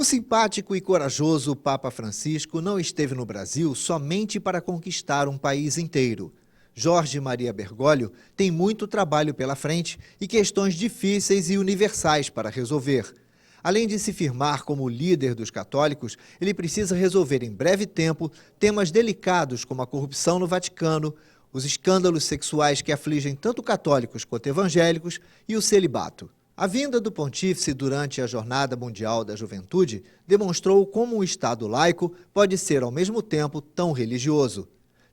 O simpático e corajoso Papa Francisco não esteve no Brasil somente para conquistar um país inteiro. Jorge Maria Bergoglio tem muito trabalho pela frente e questões difíceis e universais para resolver. Além de se firmar como líder dos católicos, ele precisa resolver em breve tempo temas delicados como a corrupção no Vaticano, os escândalos sexuais que afligem tanto católicos quanto evangélicos e o celibato. A vinda do pontífice durante a Jornada Mundial da Juventude demonstrou como um Estado laico pode ser, ao mesmo tempo, tão religioso.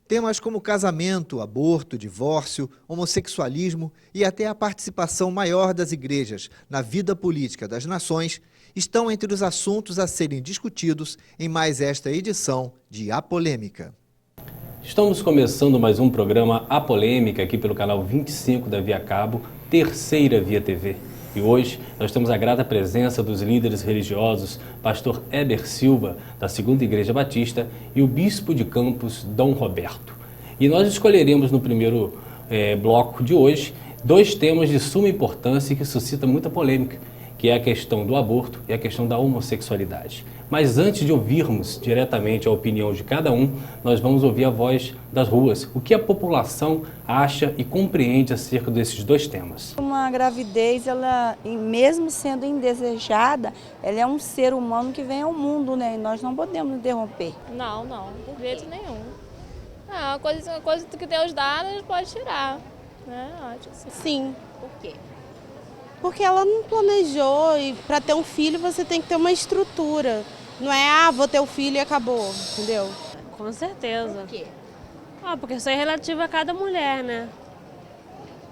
Temas como casamento, aborto, divórcio, homossexualismo e até a participação maior das igrejas na vida política das nações estão entre os assuntos a serem discutidos em mais esta edição de A Polêmica. Estamos começando mais um programa A Polêmica aqui pelo canal 25 da Via Cabo, Terceira Via TV. E hoje nós temos a grata presença dos líderes religiosos, pastor Heber Silva, da Segunda Igreja Batista, e o bispo de Campos, Dom Roberto. E nós escolheremos no primeiro bloco de hoje dois temas de suma importância e que suscitam muita polêmica, que é a questão do aborto e a questão da homossexualidade. Mas antes de ouvirmos diretamente a opinião de cada um, nós vamos ouvir a voz das ruas, o que a população acha e compreende acerca desses dois temas. Uma gravidez, ela, mesmo sendo indesejada, ela é um ser humano que vem ao mundo, né? E nós não podemos interromper. Não, de jeito nenhum. Uma coisa que Deus dá, a gente pode tirar, né? Acho assim. Sim. Por quê? Porque ela não planejou e para ter um filho você tem que ter uma estrutura. Não é, vou ter um filho e acabou, entendeu? Com certeza. Por quê? Porque isso é relativo a cada mulher, né?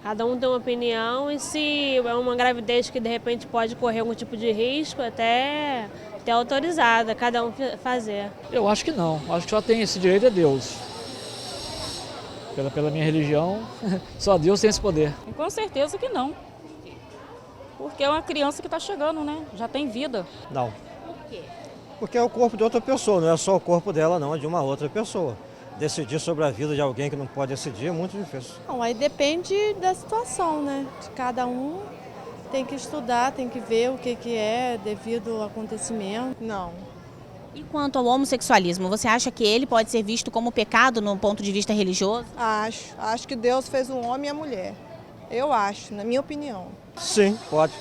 Cada um tem uma opinião e se é uma gravidez que de repente pode correr algum tipo de risco, até autorizada, cada um fazer. Eu acho que não. Acho que só tem esse direito é Deus. Pela minha religião, só Deus tem esse poder. Com certeza que não. Porque é uma criança que está chegando, né? Já tem vida. Não. Por quê? Porque é o corpo de outra pessoa, não é só o corpo dela, não, é de uma outra pessoa. Decidir sobre a vida de alguém que não pode decidir é muito difícil. Não, aí depende da situação, né? De cada um tem que estudar, tem que ver o que é devido ao acontecimento. Não. E quanto ao homossexualismo, você acha que ele pode ser visto como pecado no ponto de vista religioso? Acho que Deus fez um homem e a mulher. Eu acho, na minha opinião. Sim, pode.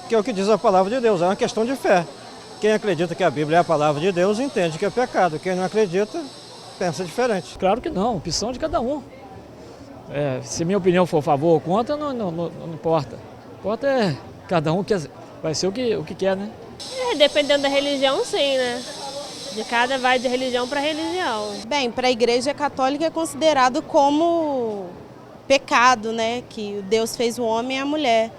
Porque é o que diz a palavra de Deus, é uma questão de fé. Quem acredita que a Bíblia é a palavra de Deus entende que é pecado. Quem não acredita, pensa diferente. Claro que não, opção de cada um. Se minha opinião for a favor ou contra, não importa. Importa é cada um vai ser o que quer, né? Dependendo da religião, sim, né? De cada vai de religião para religião. Bem, para a Igreja Católica é considerado como pecado, né? Que Deus fez o homem e a mulher.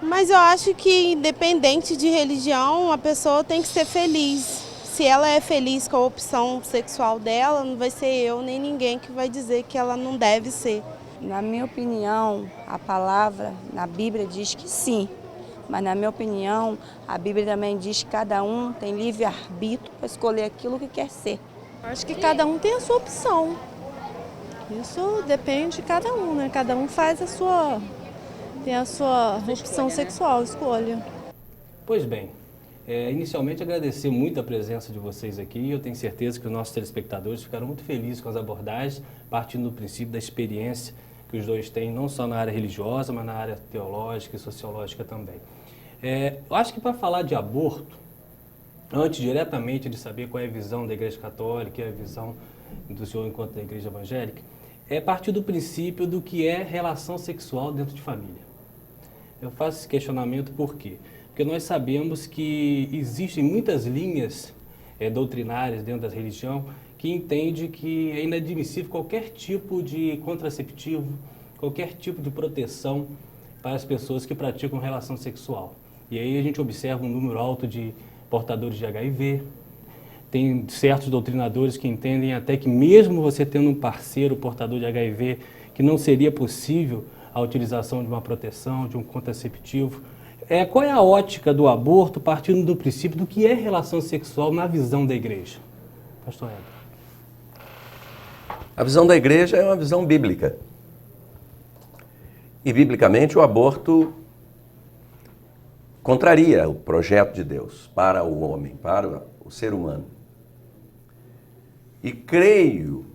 Mas eu acho que, independente de religião, a pessoa tem que ser feliz. Se ela é feliz com a opção sexual dela, não vai ser eu nem ninguém que vai dizer que ela não deve ser. Na minha opinião, a palavra na Bíblia diz que sim. Mas na minha opinião, a Bíblia também diz que cada um tem livre-arbítrio para escolher aquilo que quer ser. Acho que cada um tem a sua opção. Isso depende de cada um, né? Cada um faz tem a sua opção sexual, escolha. Pois bem, inicialmente agradecer muito a presença de vocês aqui. Eu tenho certeza que os nossos telespectadores ficaram muito felizes com as abordagens, partindo do princípio da experiência que os dois têm, não só na área religiosa, mas na área teológica e sociológica também. Eu acho que para falar de aborto, antes diretamente de saber qual é a visão da Igreja Católica e a visão do senhor enquanto da Igreja Evangélica, é partir do princípio do que é relação sexual dentro de família. Eu faço esse questionamento por quê? Porque nós sabemos que existem muitas linhas doutrinárias dentro da religião que entende que é inadmissível qualquer tipo de contraceptivo, qualquer tipo de proteção para as pessoas que praticam relação sexual. E aí a gente observa um número alto de portadores de HIV. Tem certos doutrinadores que entendem até que mesmo você tendo um parceiro portador de HIV, que não seria possível a utilização de uma proteção, de um contraceptivo. Qual é a ótica do aborto partindo do princípio do que é relação sexual na visão da igreja? Pastor Heber. A visão da igreja é uma visão bíblica. E biblicamente o aborto contraria o projeto de Deus para o homem, para o ser humano. E creio,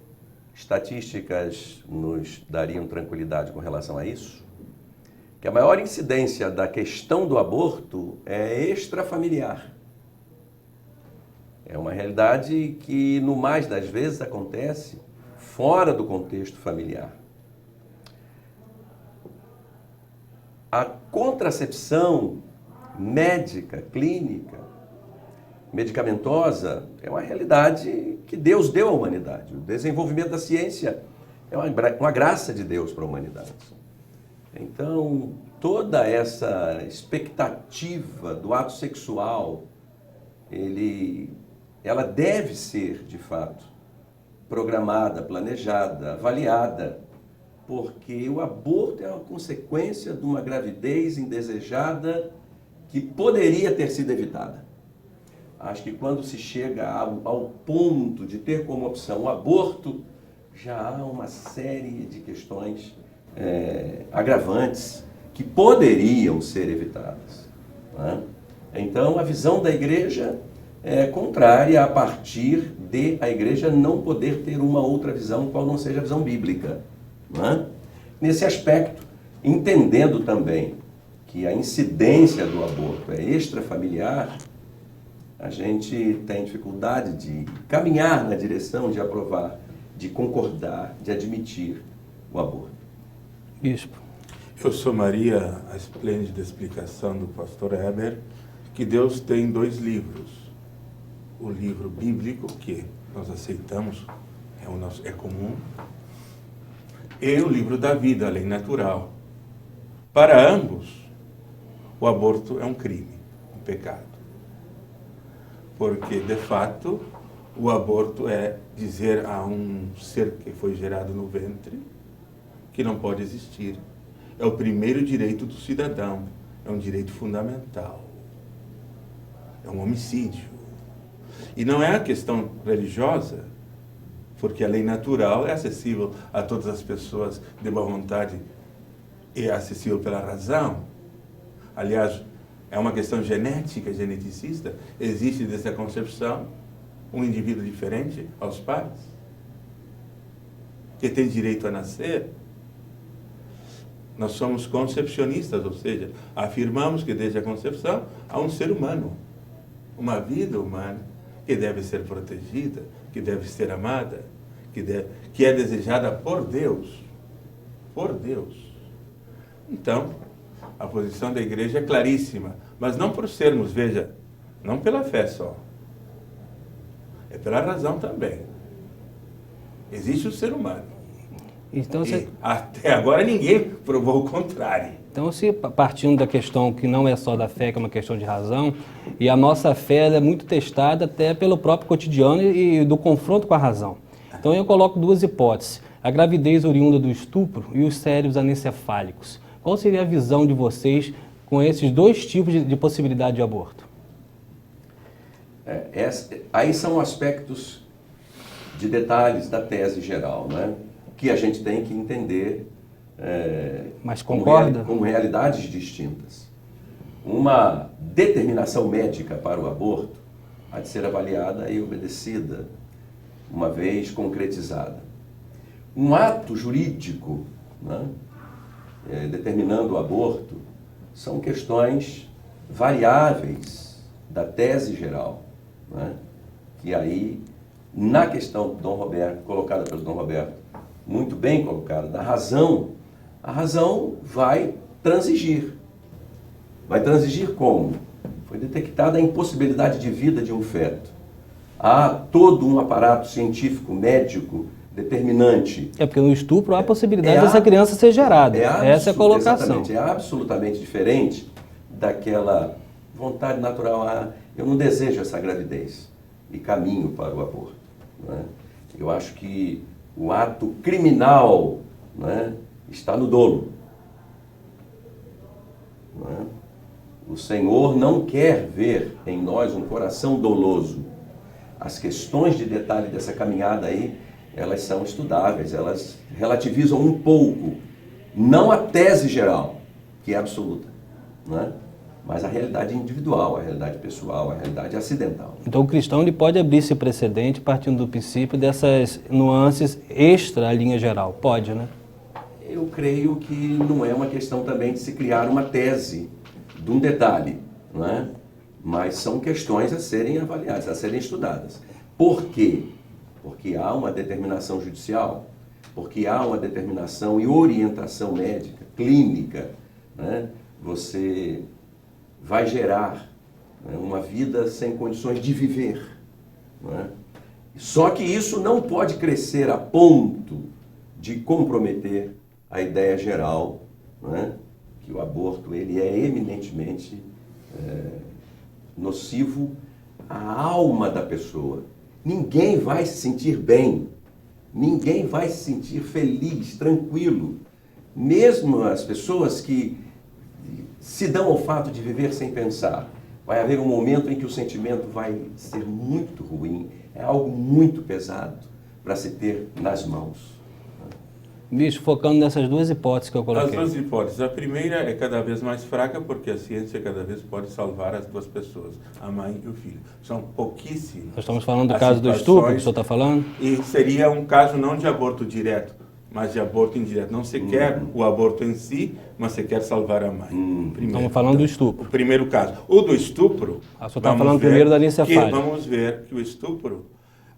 estatísticas nos dariam tranquilidade com relação a isso, que a maior incidência da questão do aborto é extrafamiliar. É uma realidade que, no mais das vezes, acontece fora do contexto familiar. A contracepção médica, clínica, medicamentosa, é uma realidade que Deus deu à humanidade. O desenvolvimento da ciência é uma graça de Deus para a humanidade. Então, toda essa expectativa do ato sexual, ela deve ser, de fato, programada, planejada, avaliada, porque o aborto é uma consequência de uma gravidez indesejada que poderia ter sido evitada. Acho que quando se chega ao ponto de ter como opção o aborto, já há uma série de questões agravantes que poderiam ser evitadas, né? Então, a visão da igreja é contrária a partir de a igreja não poder ter uma outra visão, qual não seja a visão bíblica, né? Nesse aspecto, entendendo também que a incidência do aborto é extrafamiliar, a gente tem dificuldade de caminhar na direção de aprovar, de concordar, de admitir o aborto. Bispo. Eu somaria a esplêndida explicação do pastor Heber, que Deus tem 2 livros. O livro bíblico, que nós aceitamos, é comum, e o livro da vida, a lei natural. Para ambos, o aborto é um crime, um pecado. Porque, de fato, o aborto é dizer a um ser que foi gerado no ventre que não pode existir. É o primeiro direito do cidadão, é um direito fundamental. É um homicídio. E não é a questão religiosa, porque a lei natural é acessível a todas as pessoas de boa vontade e é acessível pela razão. Aliás, é uma questão genética, geneticista. Existe desde a concepção um indivíduo diferente aos pais, que tem direito a nascer. Nós somos concepcionistas, ou seja, afirmamos que desde a concepção há um ser humano, uma vida humana que deve ser protegida, que deve ser amada, que é desejada por Deus. Por Deus. Então, a posição da igreja é claríssima, mas não por sermos, veja, não pela fé só, é pela razão também. Existe o ser humano. Então, até agora ninguém provou o contrário. Então, se partindo da questão que não é só da fé, que é uma questão de razão, e a nossa fé é muito testada até pelo próprio cotidiano e do confronto com a razão. Então, eu coloco 2 hipóteses: a gravidez oriunda do estupro e os cérebros anencefálicos. Qual seria a visão de vocês com esses 2 tipos de possibilidade de aborto? Aí são aspectos de detalhes da tese geral, né? Que a gente tem que entender Mas concorda? Como realidades distintas. Uma determinação médica para o aborto há de ser avaliada e obedecida, uma vez concretizada. Um ato jurídico, né, determinando o aborto, são questões variáveis da tese geral, né, que aí, na questão do Dom Roberto, colocada pelo Dom Roberto, muito bem colocada, da razão, a razão vai transigir. Vai transigir como? Foi detectada a impossibilidade de vida de um feto. Há todo um aparato científico, médico, determinante. É porque no estupro há a possibilidade dessa criança ser gerada. Essa é a colocação. Exatamente, é absolutamente diferente daquela vontade natural. Eu não desejo essa gravidez e caminho para o aborto, né? Eu acho que o ato criminal, né, está no dolo. Né? O Senhor não quer ver em nós um coração doloso. As questões de detalhe dessa caminhada aí, elas são estudáveis, elas relativizam um pouco, não a tese geral, que é absoluta, né? mas a realidade individual, a realidade pessoal, a realidade acidental. Então o cristão ele pode abrir esse precedente partindo do princípio dessas nuances extra à linha geral. Pode, né? Eu creio que não é uma questão também de se criar uma tese de um detalhe, não é? Mas são questões a serem avaliadas, a serem estudadas. Por quê? Porque há uma determinação judicial, porque há uma determinação e orientação médica, clínica, né? Você vai gerar, né, uma vida sem condições de viver, não é? Só que isso não pode crescer a ponto de comprometer a ideia geral, não é? Que o aborto ele é eminentemente nocivo à alma da pessoa. Ninguém vai se sentir bem, ninguém vai se sentir feliz, tranquilo. Mesmo as pessoas que se dão ao fato de viver sem pensar, vai haver um momento em que o sentimento vai ser muito ruim, é algo muito pesado para se ter nas mãos. Bicho, focando nessas duas hipóteses que eu coloquei. As duas hipóteses. A primeira é cada vez mais fraca, porque a ciência cada vez pode salvar as duas pessoas, a mãe e o filho. São pouquíssimas. Nós estamos falando do caso do estupro que o senhor está falando? E seria um caso não de aborto direto, mas de aborto indireto. Não se quer o aborto em si, mas se quer salvar a mãe. Estamos falando do estupro. O primeiro caso. O do estupro... O senhor está falando primeiro da anencefálica. Vamos ver que o estupro,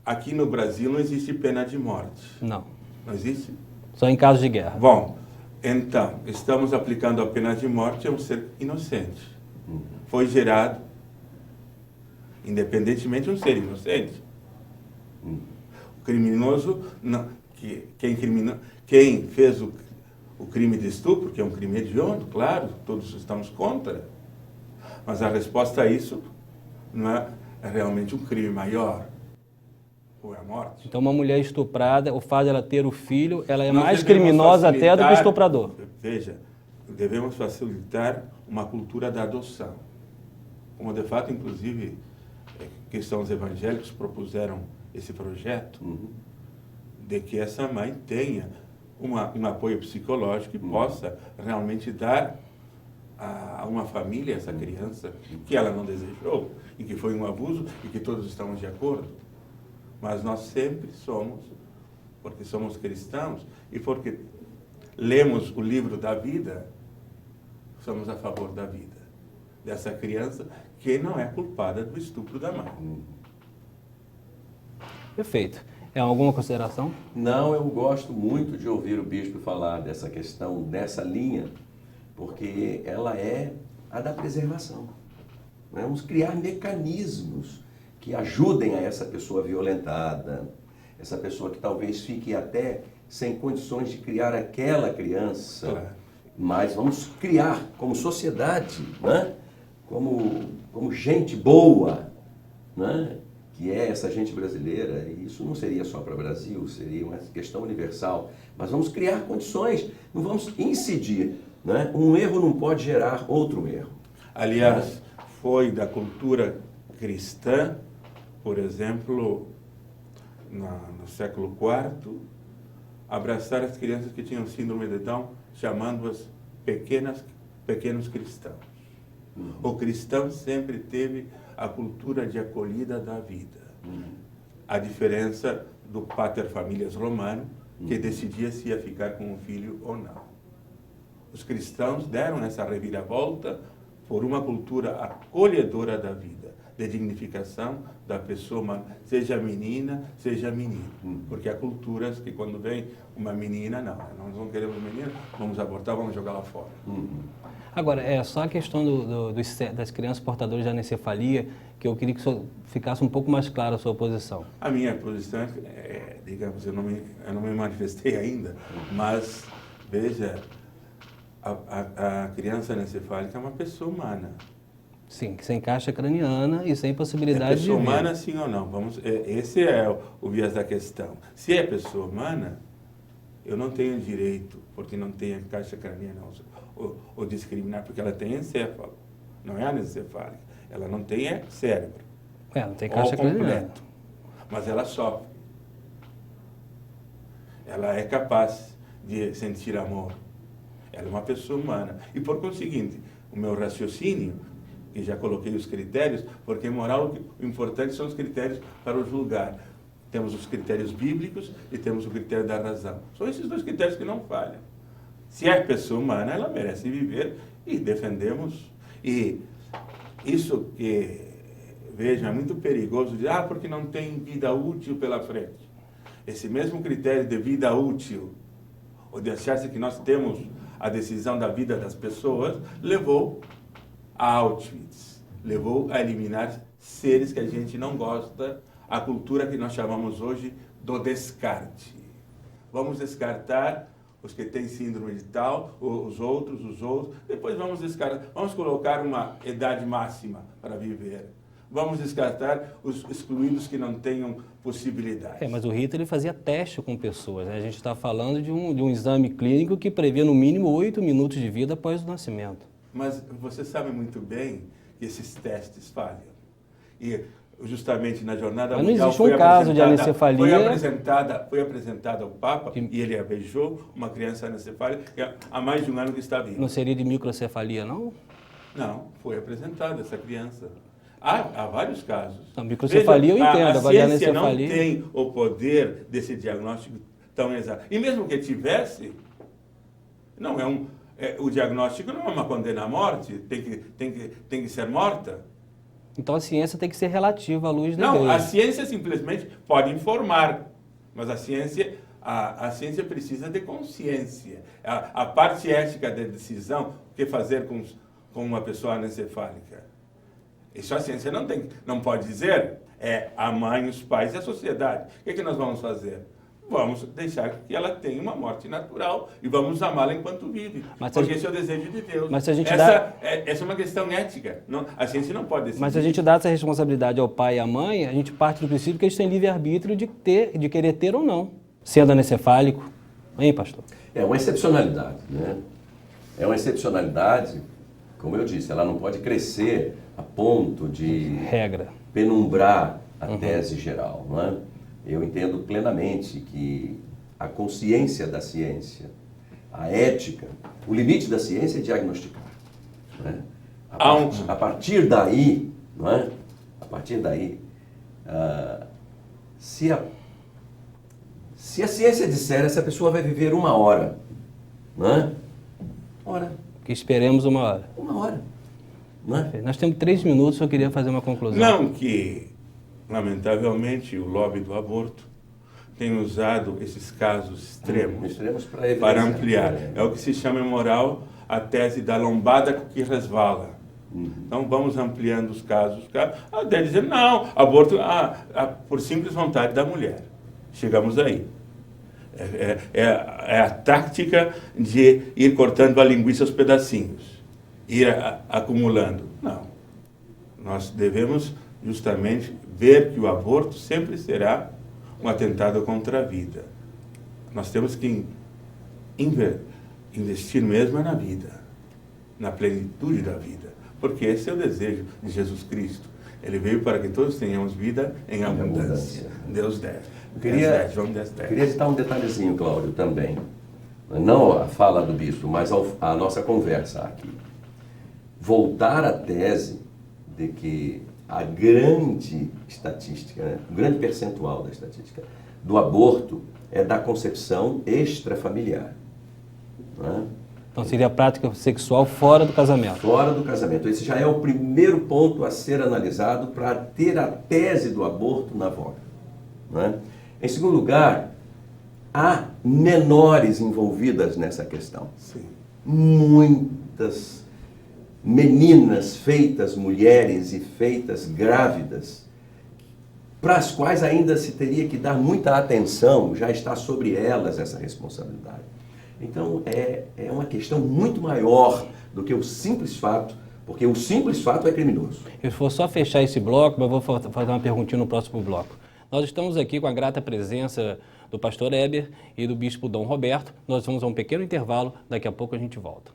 aqui no Brasil, não existe pena de morte. Não. Não existe? Só em casos de guerra. Bom, então, estamos aplicando a pena de morte a um ser inocente. Foi gerado, independentemente de um ser inocente. O criminoso, não, quem fez o crime de estupro, que é um crime hediondo, claro, todos estamos contra. Mas a resposta a isso não é realmente um crime maior. Ou é a morte. Então uma mulher estuprada, o fato de ela ter o filho, ela é mais criminosa até do que o estuprador. Veja, devemos facilitar uma cultura da adoção. Como de fato, inclusive, cristãos evangélicos propuseram esse projeto, de que essa mãe tenha um apoio psicológico e possa realmente dar a uma família essa criança que ela não desejou e que foi um abuso e que todos estamos de acordo. Mas nós sempre somos, porque somos cristãos e porque lemos o livro da vida, somos a favor da vida dessa criança que não é culpada do estupro da mãe. Perfeito. É alguma consideração? Não, eu gosto muito de ouvir o bispo falar dessa questão, dessa linha, porque ela é a da preservação. Vamos criar mecanismos que ajudem a essa pessoa violentada, essa pessoa que talvez fique até sem condições de criar aquela criança. Claro. Mas vamos criar como sociedade, né? como gente boa, né? Que é essa gente brasileira. E isso não seria só para o Brasil, seria uma questão universal. Mas vamos criar condições, não vamos incidir. Né? Um erro não pode gerar outro erro. Aliás, foi da cultura cristã, por exemplo, no século IV, abraçar as crianças que tinham síndrome de Down, chamando-as pequenos cristãos. O cristão sempre teve a cultura de acolhida da vida. A diferença do pater familias romano, que decidia se ia ficar com o filho ou não. Os cristãos deram essa reviravolta por uma cultura acolhedora da vida, de dignificação da pessoa humana, seja menina, seja menino. Porque há culturas que quando vem uma menina, não, nós não queremos menina, vamos abortar, vamos jogar lá fora. Agora, é só a questão das crianças portadoras de anencefalia, que eu queria que o senhor ficasse um pouco mais claro a sua posição. A minha posição é, digamos, eu não me manifestei ainda, mas, veja, a criança anencefálica é uma pessoa humana. Sim, sem caixa craniana e sem possibilidade de vida. É pessoa humana, sim ou não? Esse é o viés da questão. Se é pessoa humana, eu não tenho direito, porque não tem caixa craniana, ou discriminar, porque ela tem encéfalo, não é anencefálica. Ela não tem cérebro. Não tem caixa craniana. Mas ela sofre. Ela é capaz de sentir amor. Ela é uma pessoa humana. E, por conseguinte, o meu raciocínio que já coloquei os critérios, porque em moral o importante são os critérios para o julgar. Temos os critérios bíblicos e temos o critério da razão. São esses dois critérios que não falham. Se é pessoa humana, ela merece viver e defendemos. E isso que, veja, é muito perigoso dizer, porque não tem vida útil pela frente. Esse mesmo critério de vida útil, ou de achar-se que nós temos a decisão da vida das pessoas, levou a Auschwitz, levou a eliminar seres que a gente não gosta, a cultura que nós chamamos hoje do descarte. Vamos descartar os que têm síndrome de tal, os outros, depois vamos descartar, vamos colocar uma idade máxima para viver. Vamos descartar os excluídos que não tenham possibilidade. Mas o Hitler ele fazia teste com pessoas, né? A gente está falando de um exame clínico que previa no mínimo 8 minutos de vida após o nascimento. Mas você sabe muito bem que esses testes falham. E justamente na Jornada Mundial... Mas não existe um caso de anencefalia... Foi apresentada ao Papa e ele a beijou uma criança anencefálica há mais de um ano que está viva. Não seria de microcefalia, não? Não, foi apresentada essa criança. Há vários casos. A microcefalia eu entendo, a ciência não tem o poder desse diagnóstico tão exato. E mesmo que tivesse, não o diagnóstico não é uma condena à morte, tem que ser morta. Então a ciência tem que ser relativa à luz da igreja. Não, a ciência simplesmente pode informar, mas a ciência precisa de consciência. A parte ética da decisão, o que fazer com uma pessoa anencefálica. Isso a ciência não pode dizer, é a mãe, os pais e a sociedade. O que nós vamos fazer? Vamos deixar que ela tenha uma morte natural e vamos amá-la enquanto vive, porque esse é o desejo de Deus. Mas se a gente essa é uma questão ética, a ciência não pode decidir. Mas se a gente dá essa responsabilidade ao pai e à mãe, a gente parte do princípio que eles têm livre-arbítrio de querer ter ou não, sendo anencefálico. Hein, pastor? É uma excepcionalidade, né? É uma excepcionalidade, como eu disse, ela não pode crescer a ponto de penumbrar a tese geral, não é? Eu entendo plenamente que a consciência da ciência, a ética, o limite da ciência é diagnosticar. Não é? A partir daí, não é? A partir daí, se a ciência disser essa pessoa vai viver 1 hora, não é? Que esperemos 1 hora. 1 hora. Não é? Nós temos 3 minutos, eu queria fazer uma conclusão. Não que, lamentavelmente, o lobby do aborto tem usado esses casos extremos para ampliar. É o que se chama em moral a tese da lombada que resvala. Então vamos ampliando os casos. Até dizer, não, aborto por simples vontade da mulher. Chegamos aí. É a tática de ir cortando a linguiça aos pedacinhos. Ir acumulando. Não. Nós devemos justamente ver que o aborto sempre será um atentado contra a vida. Nós temos que investir mesmo na vida, na plenitude da vida, porque esse é o desejo de Jesus Cristo. Ele veio para que todos tenhamos vida em abundância. Deus 10. Eu queria citar um detalhezinho, Cláudio, também. Não a fala do bispo, mas a nossa conversa aqui. Voltar à tese de que a grande estatística, né, o grande percentual da estatística do aborto é da concepção extrafamiliar. Né? Então seria a prática sexual fora do casamento. Fora do casamento. Esse já é o primeiro ponto a ser analisado para ter a tese do aborto na voga. Né? Em segundo lugar, há menores envolvidas nessa questão. Sim. Muitas meninas feitas mulheres e feitas grávidas, para as quais ainda se teria que dar muita atenção, já está sobre elas essa responsabilidade. Então, é uma questão muito maior do que o simples fato, porque o simples fato é criminoso. Eu vou só fechar esse bloco, mas vou fazer uma perguntinha no próximo bloco. Nós estamos aqui com a grata presença do pastor Heber e do bispo Dom Roberto. Nós vamos a um pequeno intervalo, daqui a pouco a gente volta.